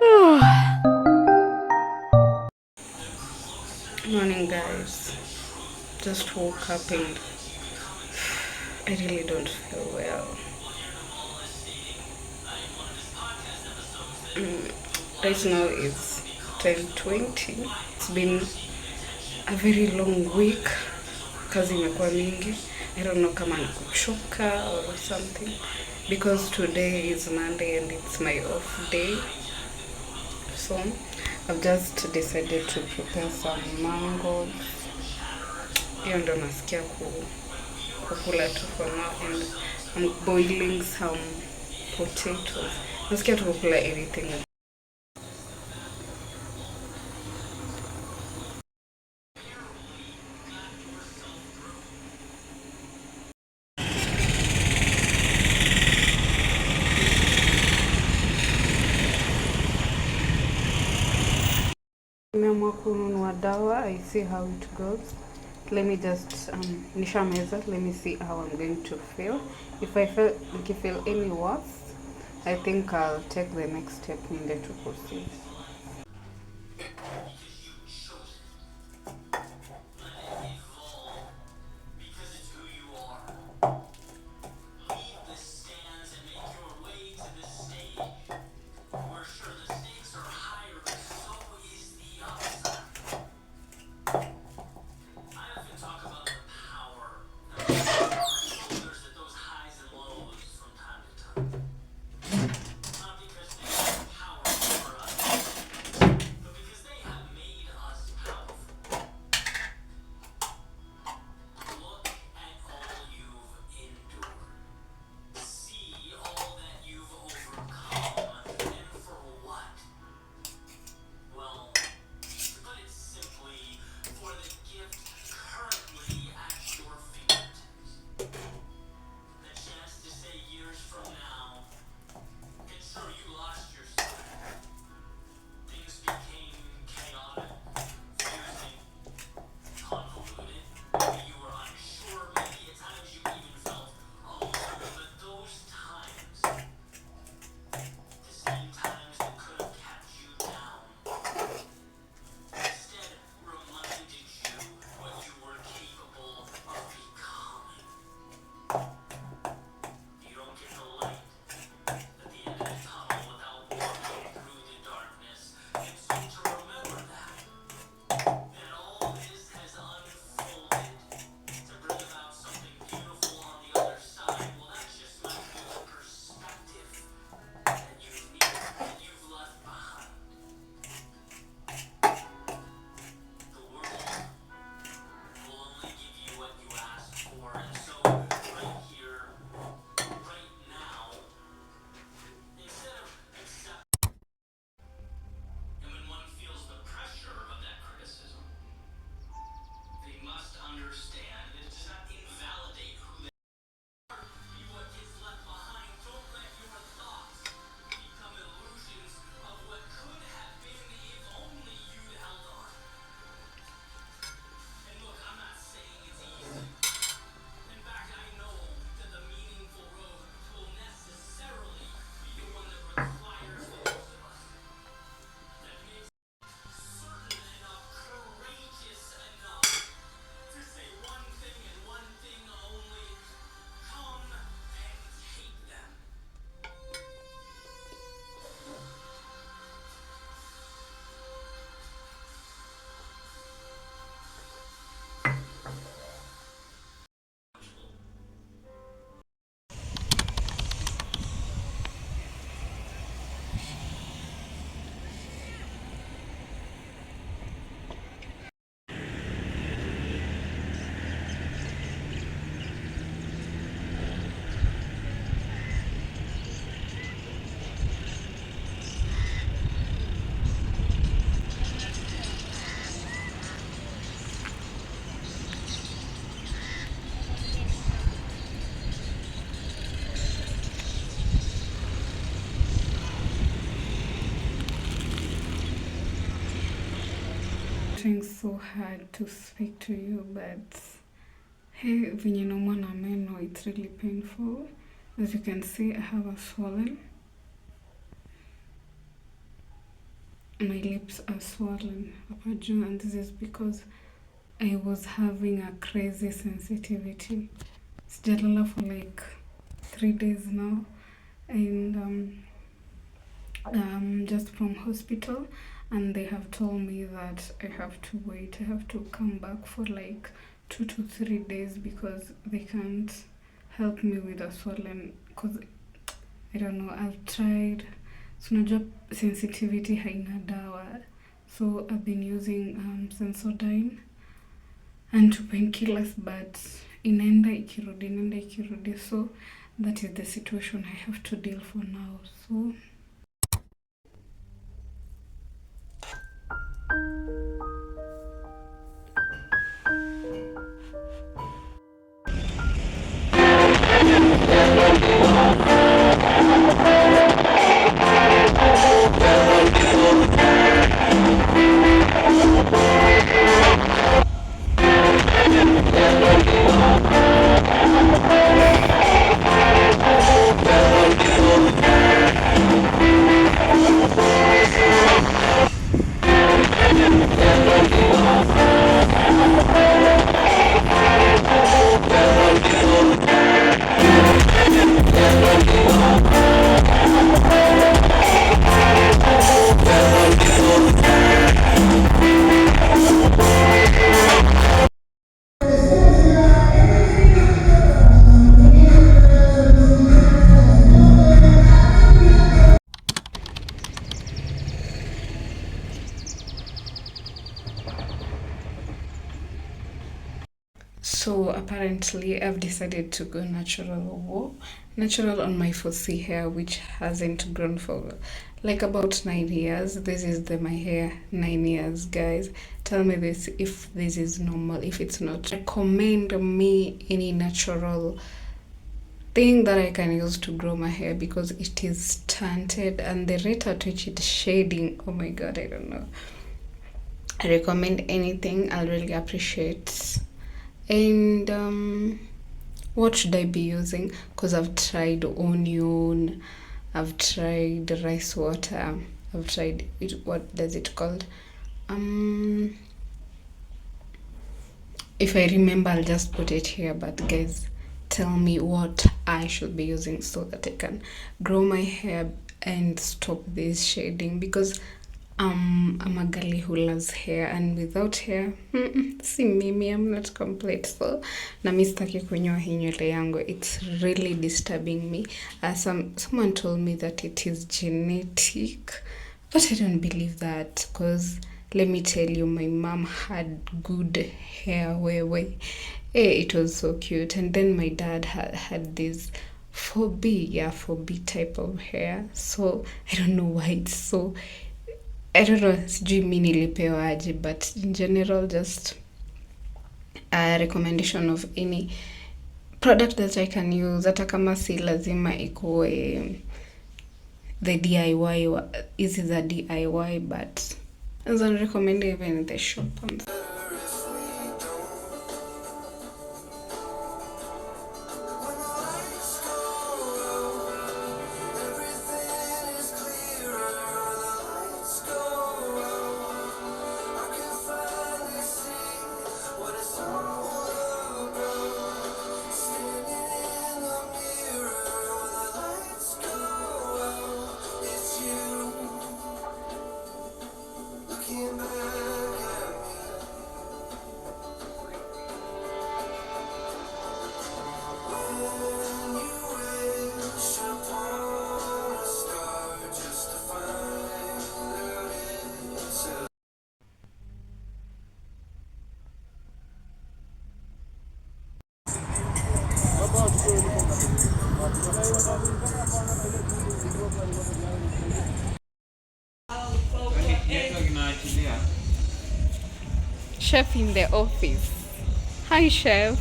Morning, guys. Just woke up and I really don't feel well. Right now it's 10:20. It's been a very long week. Kazi imekuwa mingi. I don't know kama ni kuchoka or something. Because today is Monday and it's my off day. So I've just decided to prepare some mangoes. Hiyo ndo nasikia kukula tu for now, and I'm boiling some potatoes. Nasikia tu kukula anything. Nimeamua kununua dawa. I see how it goes. Let me just nishameza. Let me see how I'm going to feel. If I feel any worse, I think I'll take the next step in the to proceed. Trying so hard to speak to you, but hey, venye naumwa na meno, it's really painful. As you can see, I have a swollen. my lips are swollen hapa juu, and this is because I was having a crazy sensitivity. Sijalala for like 3 days now, and just from hospital, and they have told me that I have to wait. I have to come back for like 2 to 3 days because they can't help me with a swollen, because I don't know, I've tried. So unajua sensitivity haina dawa, so I've been using Sensodyne and 2 painkillers, but inaenda ikirudi, so that is the situation I have to deal for now. So So apparently I've decided to go natural on my 4C hair, which hasn't grown for like about 9 years. This is my hair 9 years, guys. Tell me this, if this is normal. If it's not, recommend me any natural thing that I can use to grow my hair, because it is stunted, and the rate at which it's shading, oh my god, I don't know. I recommend anything, I'll really appreciate. And what should I be using? Because I've tried onion, I've tried rice water, I've tried it, what does it called? If I remember, I'll just put it here. But guys, tell me what I should be using so that I can grow my hair and stop this shading, because I'm a girl who loves hair, and without hair, see mimi, I'm not complete. So na mi sitaki kunyoa hii nywele yangu, it's really disturbing me. Someone told me that it is genetic, but I don't believe that, because let me tell you, my mom had good hair, it was so cute. And then my dad had this 4B type of hair, so I don't know why it's so, I don't know, sijui mi nilipewa aje, but in general, just a recommendation of any product that I can use, hata kama si lazima ikuwe the DIY, hizi za DIY, but as I recommend even in the shop. Chef in the office. Hi, chef.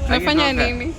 Nafanya nini?